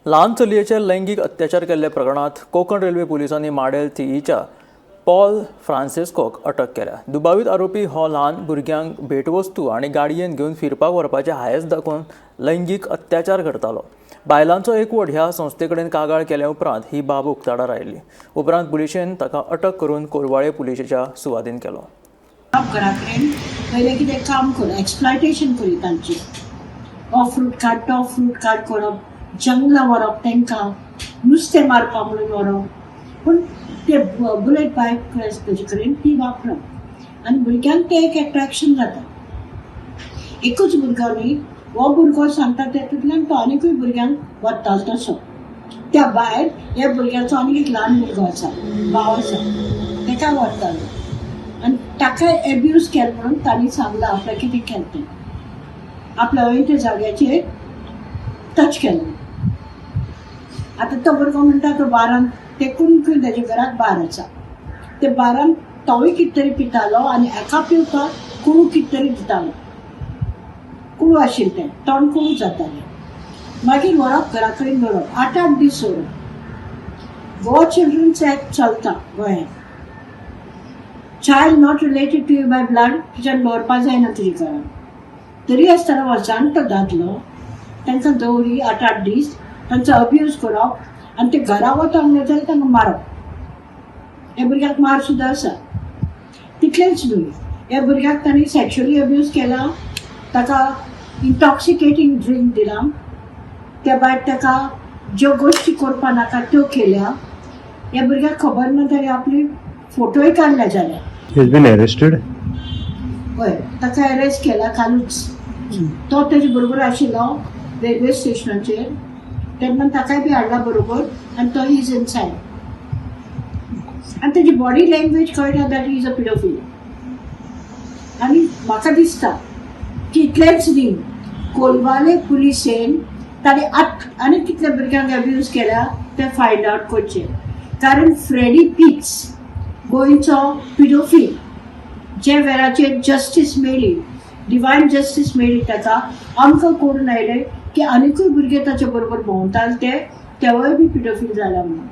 ल्हान चलयेचेर लैंगीक अत्याचार केल्ल्या प्रकरणात कोंकण रेल्वे पुलिसांनी माडेल तिईच्या पॉल फ्रांसिस्कोक अटक केल्या। दुबावीत आरोपी हो ल्हान भुरग्यांक भेटवस्तू आनी गाडयेन घेवन फिरपाक व्हरपाचे हायस दाखोवन लैंगीक अत्याचार करतालो। बायलांचो एकवट ह्या संस्थे कडेन कागाळ केल्या उपरांत ही बाब उक्ताडार आयली। उपरांत पुलिशेन ताका अटक करून कोलवाळे पुलिशेच्या सुवाधीन केलो। घरा कडेन पयलें कितें काम कर एक्सप्लॉयटेशन करी तांची ऑफ रूट कार्ड करप, जंगलां व्हरप, तांकां नुस्तें मारपाक म्हणून व्हरप, पूण ते बुलेट बायक तेजे कडेन ती वापरप आनी भुरग्यांक तें एक एट्रॅक्शन जाता। एकूच भुरगो न्ही, हो भुरगो सांगता तेतूंतल्यान तो आनीकूय भुरग्यांक व्हरतालो तसो। त्या भायर ह्या भुरग्याचो आनीक एक ल्हान भुरगो आसा, भाव आसा, ताका व्हरतालो आनी ताका एब्यूज केलें म्हणून तांणी सांगलां आपलें कितें केलें तें, आपल्या वयल्या जाग्याचेर टच केलें। आतां तो भुरगो म्हणटा तो बारान तेकून तेजे घराक बार आसा, ते बारान तोवूय कितें तरी पितालो आनी एका पिवपाक कुळू कितें तरी दितालो, कुळू आशिल्लें तें तोंड कुळू जातालें। मागीर व्हरप घरा कडेन दवरप 8-8 दीस दवरप। गो चिल्ड्रन्स एक्ट चलता गोंयांत। Child not related to you by blood तुज्यान दवरपा जायना तुजे घरान। तरी आसतना हो जाणटो दादलो तांकां दवरी 8-8 दीस, तांचो अब्यूज करप आनी ते घरा वता म्हणून जाल्यार तांकां मारप। ह्या भुरग्याक मार सुद्दां आसा। तितलेंच न्हय, ह्या भुरग्याक तांणी सेक्शुअली अब्यूज केला, ताका इंटॉक्सिकेटींग ड्रिंक दिलां, त्या भायर ताका ज्यो गोश्टी करपा नाका त्यो केल्या। ह्या भुरग्याक खबर ना ताणें आपली फोटोय काडल्या जाल्यार। He has been arrested? हय, ताका अरेस्ट केला कालूच। तो तेजे बरोबर आशिल्लो रेल्वे स्टेशनाचेर, तेन्ना ताकाय बी हाडला बरोबर आनी तो इज इनसायड। आनी तेजी बॉडी लँग्वेज कळटा दॅट इज अ पिडोफील। आनी म्हाका दिसता की इतलेंच न्ही, कोलवाळे पुलिसेन ताणें आनी कितल्या भुरग्यांक अब्यूज केल्या ते फायंड आवट करचें, कारण फ्रेडी पिक्स गोंयचो पिडोफील जे वेळाचेर जस्टीस मेळ्ळी, डिवायन जस्टीस मेळ्ळी, ताका आमकां कळून आयलें की आनीकूय भुरगे ताचे बरोबर भोंवताले तेवूय बी पिडोफील जाला म्हणून।